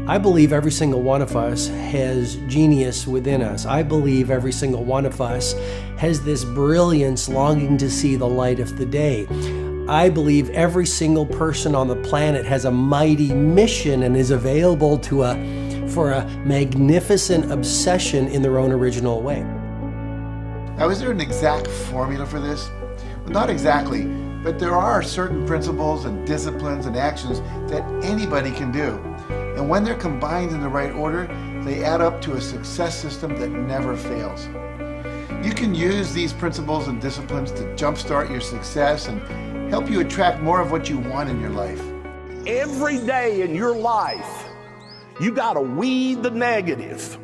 I believe every single one of us has genius within us. I believe every single one of us has this brilliance longing to see the light of the day. I believe every single person on the planet has a mighty mission and is available for a magnificent obsession in their own original way. Now, is there an exact formula for this? Well, not exactly, but there are certain principles and disciplines and actions that anybody can do. And when they're combined in the right order, they add up to a success system that never fails. You can use these principles and disciplines to jumpstart your success and help you attract more of what you want in your life. Every day in your life, you got to weed the negative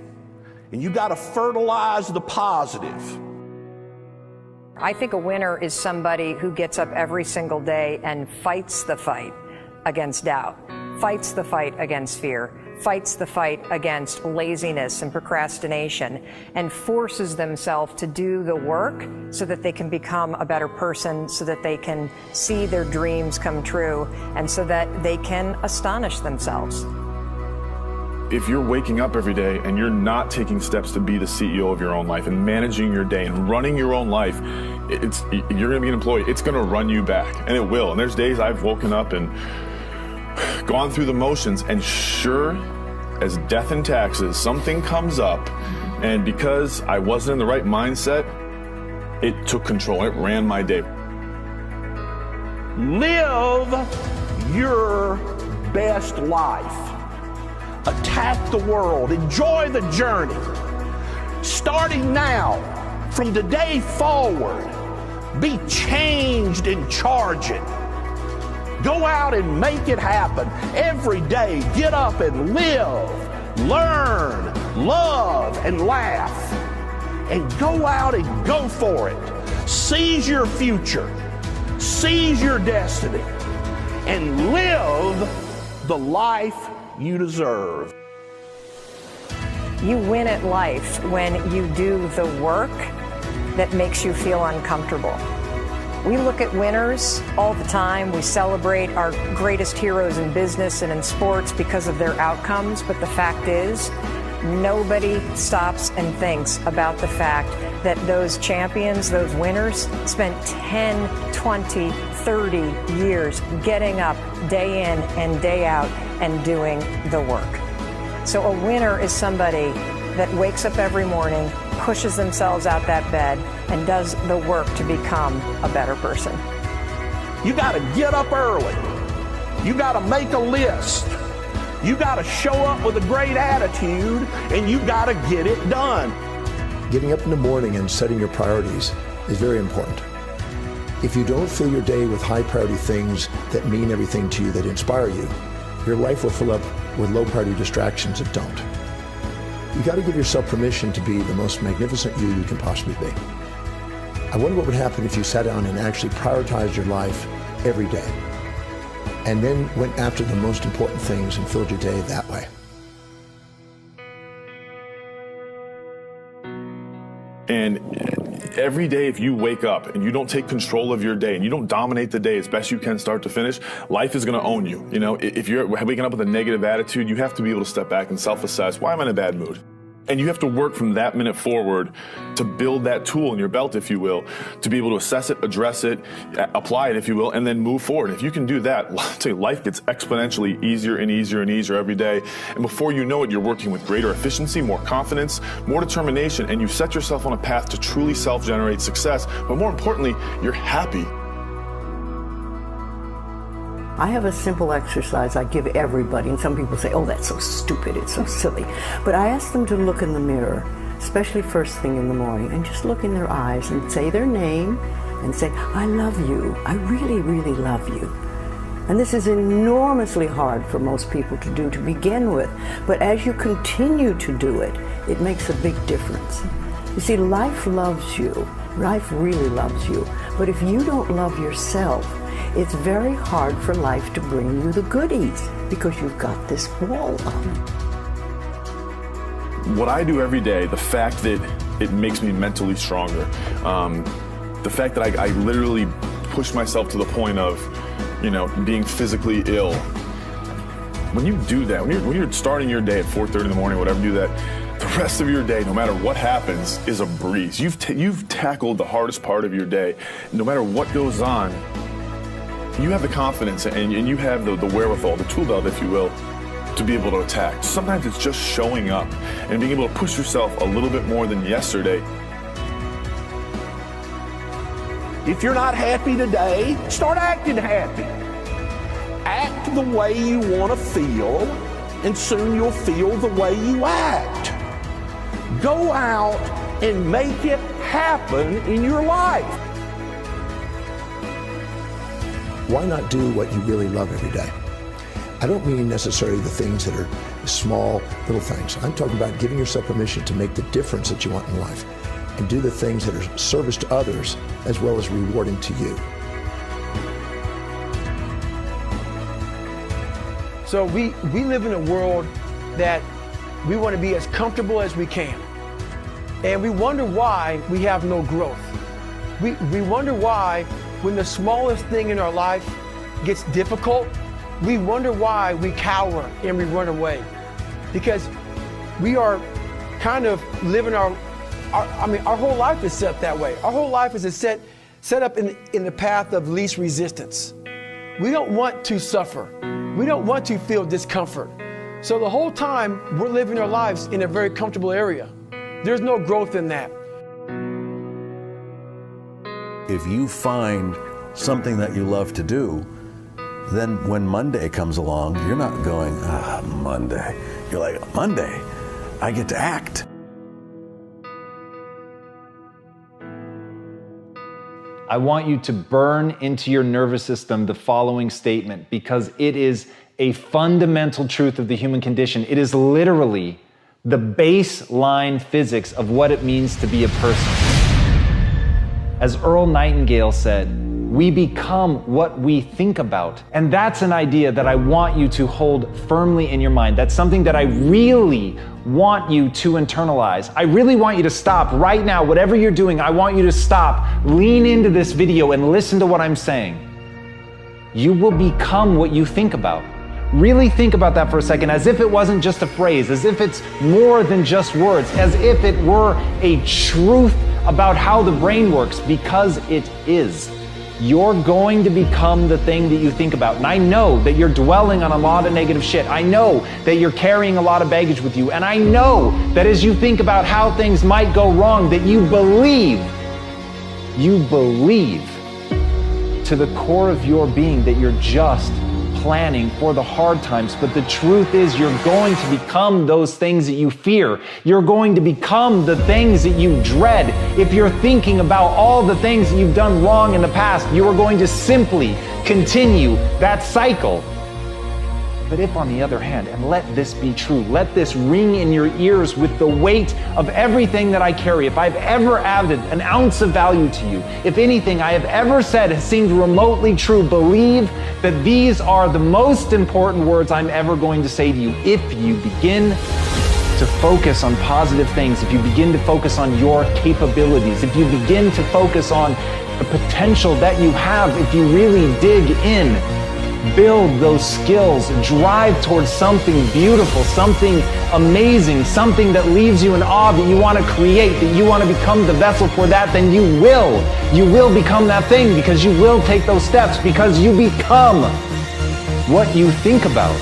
and you got to fertilize the positive. I think a winner is somebody who gets up every single day and fights the fight against doubt, fights the fight against fear, fights the fight against laziness and procrastination, and forces themselves to do the work so that they can become a better person, so that they can see their dreams come true, and so that they can astonish themselves. If you're waking up every day and you're not taking steps to be the CEO of your own life and managing your day and running your own life, you're going to be an employee. It's going to run you back, and it will. And there's days I've woken up and gone through the motions, and sure as death and taxes, something comes up, and because I wasn't in the right mindset, it took control. It ran my day. Live your best life. Attack the world. Enjoy the journey. Starting now, from today forward, be changed and charge it. Go out and make it happen. Every day, get up and live, learn, love, and laugh. And go out and go for it. Seize your future. Seize your destiny. And live the life you deserve. You win at life when you do the work that makes you feel uncomfortable. We look at winners all the time. We celebrate our greatest heroes in business and in sports because of their outcomes. But the fact is, nobody stops and thinks about the fact that those champions, those winners, spent 10, 20, 30 years getting up day in and day out and doing the work. So a winner is somebody that wakes up every morning, pushes themselves out that bed, and does the work to become a better person. You got to get up early. You got to make a list. You got to show up with a great attitude, and you got to get it done. Getting up in the morning and setting your priorities is very important. If you don't fill your day with high priority things that mean everything to you, that inspire you, your life will fill up with low priority distractions that don't. You got to give yourself permission to be the most magnificent you can possibly be. I wonder what would happen if you sat down and actually prioritized your life every day, and then went after the most important things and filled your day that way. And every day, if you wake up and you don't take control of your day and you don't dominate the day as best you can start to finish, life is going to own you. You know, if you're waking up with a negative attitude, you have to be able to step back and self-assess. Why am I in a bad mood? And you have to work from that minute forward to build that tool in your belt, if you will, to be able to assess it, address it, apply it, if you will, and then move forward. If you can do that, I'll tell you, life gets exponentially easier and easier and easier every day. And before you know it, you're working with greater efficiency, more confidence, more determination, and you set yourself on a path to truly self-generate success. But more importantly, you're happy. I have a simple exercise I give everybody, and some people say, oh, that's so stupid, it's so silly. But I ask them to look in the mirror, especially first thing in the morning, and just look in their eyes and say their name and say, I love you. I really, really love you. And this is enormously hard for most people to do to begin with. But as you continue to do it, it makes a big difference. You see, life loves you. Life really loves you. But if you don't love yourself, it's very hard for life to bring you the goodies because you've got this wall up. What I do every day, the fact that it makes me mentally stronger, the fact that I literally push myself to the point of, being physically ill, When you do that, when you're starting your day at 4:30 in the morning, whatever, do that, the rest of your day, no matter what happens, is a breeze. You've tackled the hardest part of your day. No matter what goes on, you have the confidence and you have the wherewithal, the tool belt, if you will, to be able to attack. Sometimes it's just showing up and being able to push yourself a little bit more than yesterday. If you're not happy today, start acting happy. Act the way you want to feel, and soon you'll feel the way you act. Go out and make it happen in your life. Why not do what you really love every day? I don't mean necessarily the things that are small, little things. I'm talking about giving yourself permission to make the difference that you want in life and do the things that are service to others as well as rewarding to you. So we live in a world that we want to be as comfortable as we can. And we wonder why we have no growth. We wonder why when the smallest thing in our life gets difficult, we wonder why we cower and we run away. Because we are kind of living our whole life is set that way. Our whole life is set up in the path of least resistance. We don't want to suffer. We don't want to feel discomfort. So the whole time we're living our lives in a very comfortable area. There's no growth in that. If you find something that you love to do, then when Monday comes along, you're not going, Monday. You're like, Monday, I get to act. I want you to burn into your nervous system the following statement because it is a fundamental truth of the human condition. It is literally the baseline physics of what it means to be a person. As Earl Nightingale said, we become what we think about. And that's an idea that I want you to hold firmly in your mind. That's something that I really want you to internalize. I really want you to stop right now. Whatever you're doing, I want you to stop, lean into this video and listen to what I'm saying. You will become what you think about. Really think about that for a second, as if it wasn't just a phrase, as if it's more than just words, as if it were a truth about how the brain works, because it is. You're going to become the thing that you think about. And I know that you're dwelling on a lot of negative shit. I know that you're carrying a lot of baggage with you. And I know that as you think about how things might go wrong, that you believe to the core of your being that you're just planning for the hard times. But the truth is, you're going to become those things that you fear. You're going to become the things that you dread. If you're thinking about all the things that you've done wrong in the past, you are going to simply continue that cycle. But if, on the other hand, and let this be true, let this ring in your ears with the weight of everything that I carry, if I've ever added an ounce of value to you, if anything I have ever said has seemed remotely true, believe that these are the most important words I'm ever going to say to you. If you begin to focus on positive things, if you begin to focus on your capabilities, if you begin to focus on the potential that you have, if you really dig in, build those skills, drive towards something beautiful, something amazing, something that leaves you in awe, that you want to create, that you want to become the vessel for that, then you will become that thing, because you will take those steps, because you become what you think about.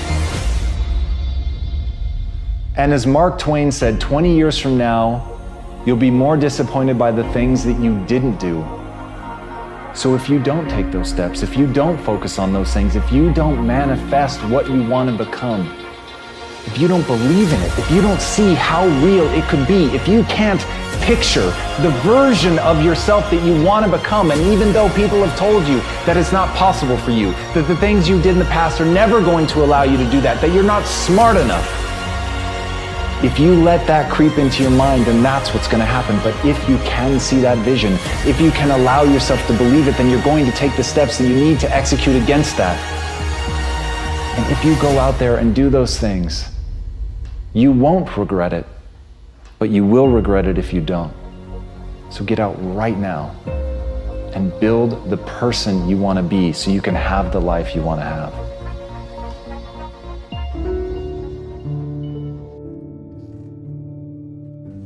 And as Mark Twain said, 20 years from now, you'll be more disappointed by the things that you didn't do. So if you don't take those steps, if you don't focus on those things, if you don't manifest what you want to become, if you don't believe in it, if you don't see how real it could be, if you can't picture the version of yourself that you want to become, and even though people have told you that it's not possible for you, that the things you did in the past are never going to allow you to do that you're not smart enough, if you let that creep into your mind, then that's what's going to happen. But if you can see that vision, if you can allow yourself to believe it, then you're going to take the steps that you need to execute against that. And if you go out there and do those things, you won't regret it, but you will regret it if you don't. So get out right now and build the person you want to be so you can have the life you want to have.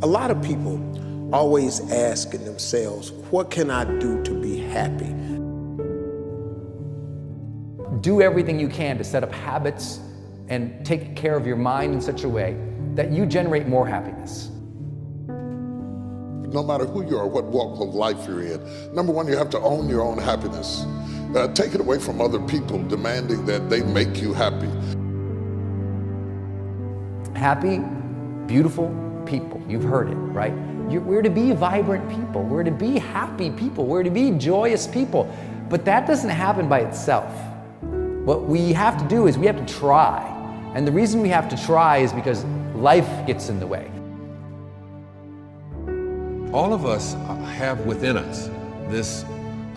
A lot of people always asking themselves, what can I do to be happy? Do everything you can to set up habits and take care of your mind in such a way that you generate more happiness. No matter who you are, what walk of life you're in, number one, you have to own your own happiness. Take it away from other people demanding that they make you happy. Happy, beautiful people. You've heard it, right? We're to be vibrant people. We're to be happy people. We're to be joyous people. But that doesn't happen by itself. What we have to do is we have to try. And the reason we have to try is because life gets in the way. All of us have within us this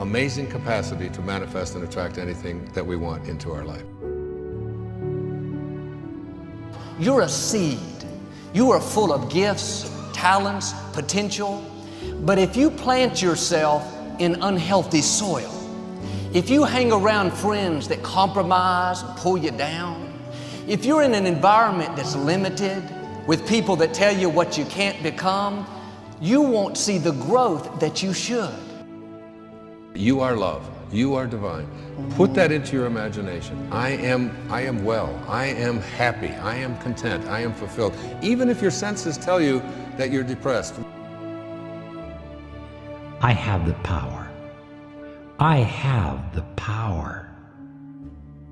amazing capacity to manifest and attract anything that we want into our life. You're a seed. You are full of gifts, talents, potential. But if you plant yourself in unhealthy soil, if you hang around friends that compromise and pull you down, if you're in an environment that's limited with people that tell you what you can't become, you won't see the growth that you should. You are love. You are divine. Put that into your imagination. I am well. I am happy. I am content. I am fulfilled. Even if your senses tell you that you're depressed. I have the power. I have the power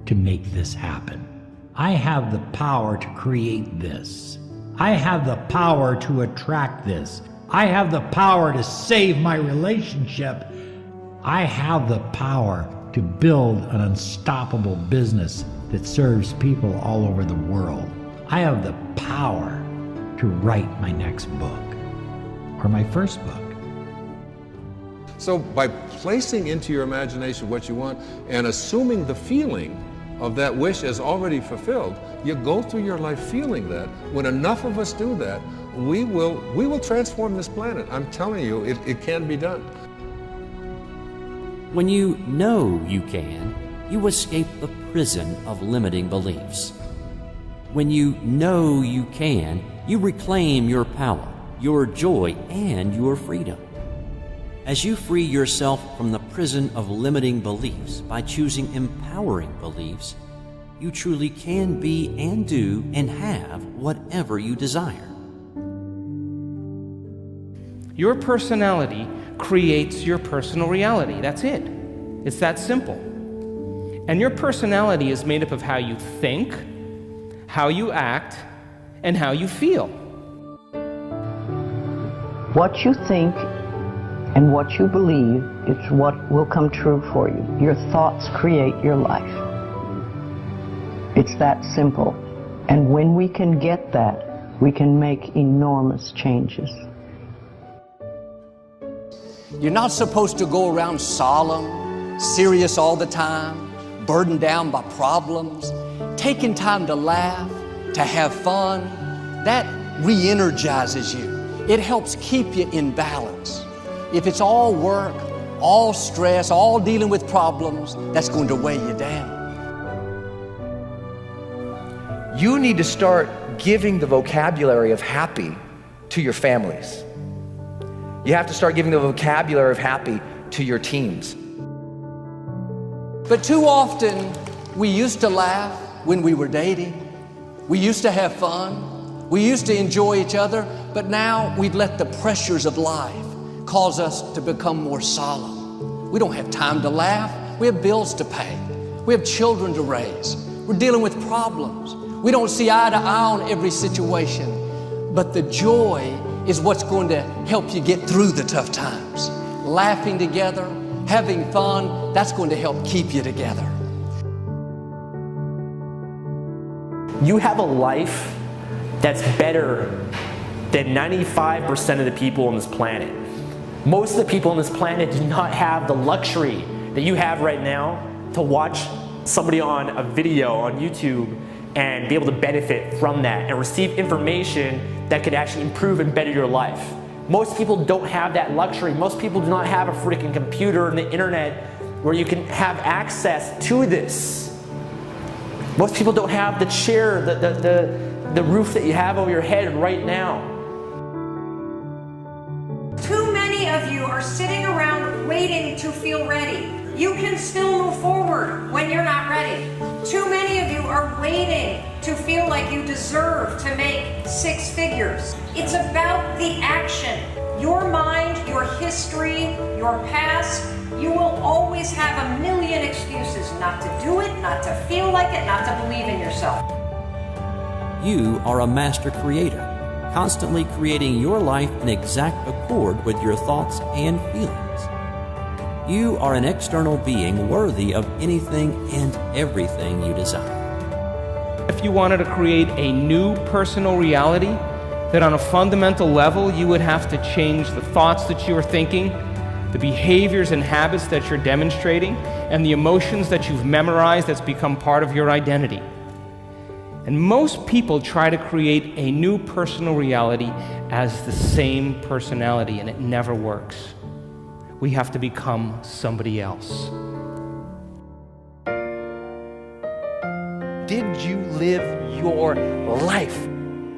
to make this happen. I have the power to create this. I have the power to attract this. I have the power to save my relationship. I have the power to build an unstoppable business that serves people all over the world. I have the power to write my next book or my first book. So by placing into your imagination what you want and assuming the feeling of that wish as already fulfilled, you go through your life feeling that. When enough of us do that, we will transform this planet. I'm telling you, it can be done. When you know you can, you escape the prison of limiting beliefs. When you know you can, you reclaim your power, your joy, and your freedom. As you free yourself from the prison of limiting beliefs by choosing empowering beliefs, you truly can be and do and have whatever you desire. Your personality creates your personal reality. That's it. It's that simple. And your personality is made up of how you think, how you act, and how you feel. What you think and what you believe is what will come true for you. Your thoughts create your life. It's that simple. And when we can get that, we can make enormous changes. You're not supposed to go around solemn, serious all the time, burdened down by problems. Taking time to laugh, to have fun, that re-energizes you. It helps keep you in balance. If it's all work, all stress, all dealing with problems, that's going to weigh you down. You need to start giving the vocabulary of happy to your families. You have to start giving the vocabulary of happy to your teams. But too often, we used to laugh when we were dating. We used to have fun. We used to enjoy each other. But now we've let the pressures of life cause us to become more solemn. We don't have time to laugh. We have bills to pay. We have children to raise. We're dealing with problems. We don't see eye to eye on every situation. But the joy is what's going to help you get through the tough times. Laughing together, having fun, that's going to help keep you together. You have a life that's better than 95% of the people on this planet. Most of the people on this planet do not have the luxury that you have right now to watch somebody on a video on YouTube and be able to benefit from that and receive information that could actually improve and better your life. Most people don't have that luxury. Most people do not have a freaking computer and the internet where you can have access to this. Most people don't have the chair, the roof that you have over your head right now. of you are sitting around waiting to feel ready. You can still move forward when you're not ready. Too many of you are waiting to feel like you deserve to make 6 figures. It's about the action. Your mind, your history, your past, you will always have a million excuses not to do it, not to feel like it, not to believe in yourself. You are a master creator, constantly creating your life in exact accord with your thoughts and feelings. You are an external being worthy of anything and everything you desire. If you wanted to create a new personal reality, that on a fundamental level you would have to change the thoughts that you are thinking, the behaviors and habits that you're demonstrating, and the emotions that you've memorized that's become part of your identity. And most people try to create a new personal reality as the same personality, and it never works. We have to become somebody else. Did you live your life?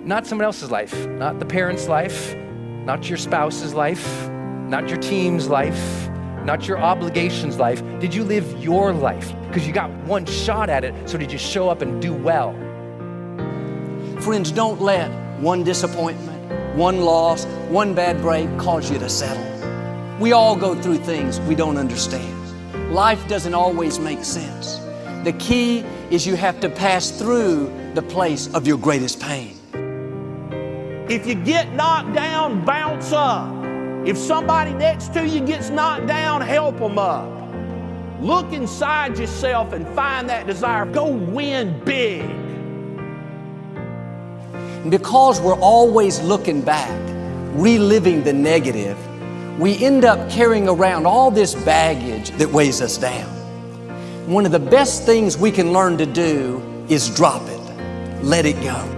Not someone else's life, not the parent's life, not your spouse's life, not your team's life, not your obligation's life. Did you live your life? Because you got one shot at it, so did you show up and do well? Friends, don't let one disappointment, one loss, one bad break cause you to settle. We all go through things we don't understand. Life doesn't always make sense. The key is you have to pass through the place of your greatest pain. If you get knocked down, bounce up. If somebody next to you gets knocked down, help them up. Look inside yourself and find that desire. Go win big. Because we're always looking back, reliving the negative, we end up carrying around all this baggage that weighs us down. One of the best things we can learn to do is drop it. Let it go.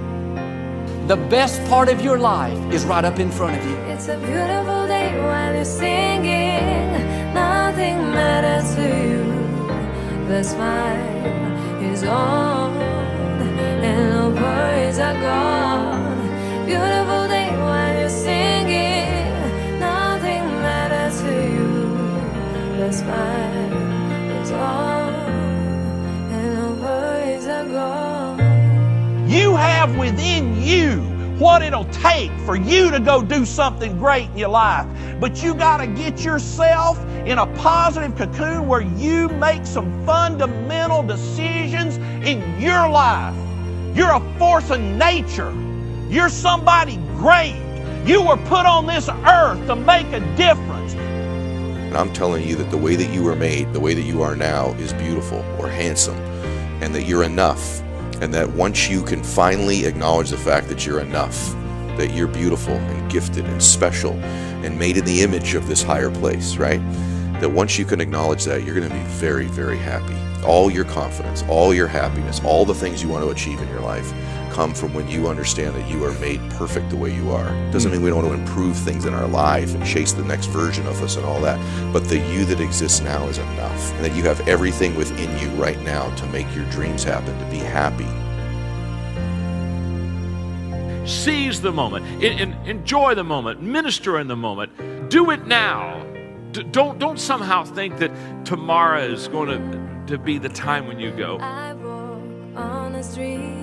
The best part of your life is right up in front of you. It's a beautiful day while you're singing. Nothing matters to you. The smile is on and no worries are gone. Beautiful day while you're singing. Nothing matters to you. The smile is on and no worries are gone. You have within you what it'll take for you to go do something great in your life. But you got to get yourself in a positive cocoon where you make some fundamental decisions in your life. You're a force of nature. You're somebody great. You were put on this earth to make a difference. And I'm telling you that the way that you were made, the way that you are now, is beautiful or handsome, and that you're enough. And that once you can finally acknowledge the fact that you're enough, that you're beautiful and gifted and special and made in the image of this higher place, right? That once you can acknowledge that, you're going to be very, very happy. All your confidence, all your happiness, all the things you want to achieve in your life come from when you understand that you are made perfect the way you are. Doesn't mean we don't want to improve things in our life and chase the next version of us and all that, but the you that exists now is enough, and that you have everything within you right now to make your dreams happen, to be happy. Seize the moment, enjoy the moment, minister in the moment, do it now. Don't somehow think that tomorrow is going to be the time when you go. I walk on the street.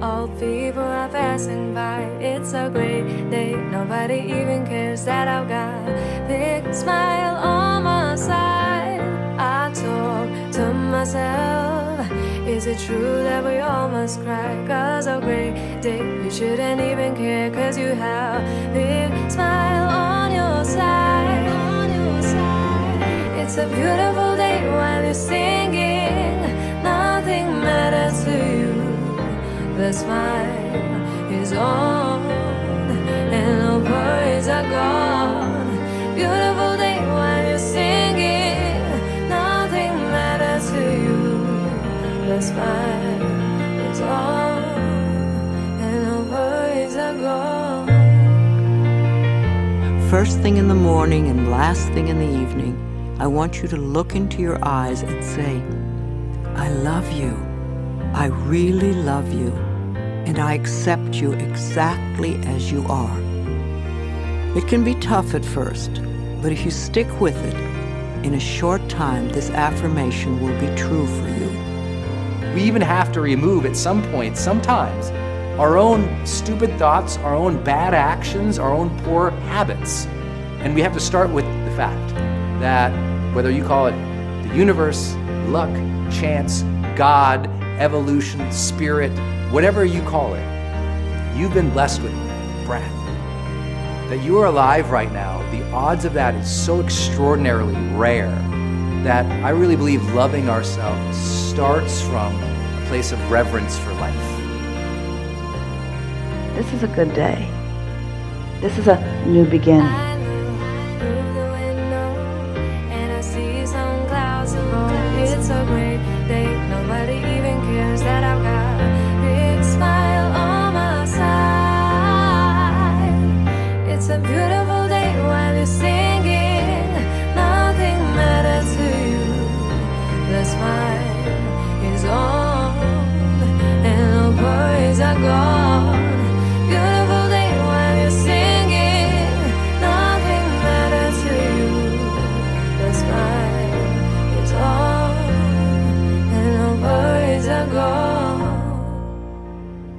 All people are passing by. It's a great day. Nobody even cares that I've got a big smile on my side. I talk to myself. Is it true that we all must cry? 'Cause a great day, you shouldn't even care. 'Cause you have a big smile on your side. It's a beautiful day while you're singing. Nothing matters to you. The smile is on and no worries are gone. Beautiful day while you're singing. Nothing matters to you. The smile is on and no worries are gone. First thing in the morning and last thing in the evening, I want you to look into your eyes and say, I love you. I really love you, and I accept you exactly as you are. It can be tough at first, But if you stick with it, in a short time, this affirmation will be true for you. We even have to remove at some point, sometimes, our own stupid thoughts, our own bad actions, our own poor habits. And we have to start with the fact that whether you call it the universe, luck, chance, God, evolution, spirit, whatever you call it, you've been blessed with breath. That you are alive right now, the odds of that is so extraordinarily rare that I really believe loving ourselves starts from a place of reverence for life. This is a good day. This is a new beginning. It's a great day, nobody even cares that I've got a big smile on my side. It's a beautiful day while you're singing, nothing matters to you. The smile is on and no worries are gone.